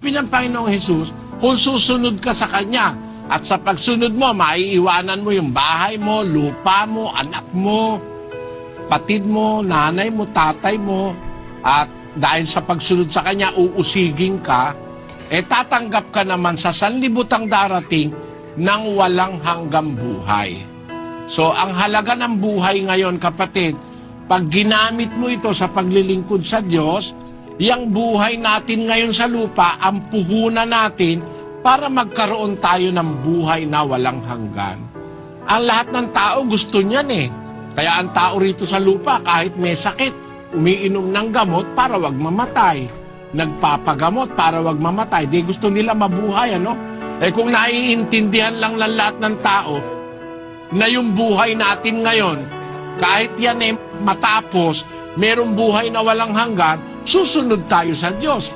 Ng Panginoong Jesus, kung susunod ka sa Kanya, at sa pagsunod mo, maiiwanan mo yung bahay mo, lupa mo, anak mo, patid mo, nanay mo, tatay mo, at dahil sa pagsunod sa Kanya, uusigin ka, tatanggap ka naman sa sanlibutang darating ng walang hanggang buhay. So, ang halaga ng buhay ngayon, kapatid, pag ginamit mo ito sa paglilingkod sa Diyos, yang buhay natin ngayon sa lupa, ang puhunan natin para magkaroon tayo ng buhay na walang hanggan. Ang lahat ng tao gusto niyan eh. Kaya ang tao rito sa lupa, kahit may sakit, umiinom ng gamot para wag mamatay. Nagpapagamot para wag mamatay. Di gusto nila mabuhay, ano? Kung naiintindihan lang ng lahat ng tao na yung buhay natin ngayon, kahit yan matapos, merong buhay na walang hanggan, susunod tayo sa Diyos.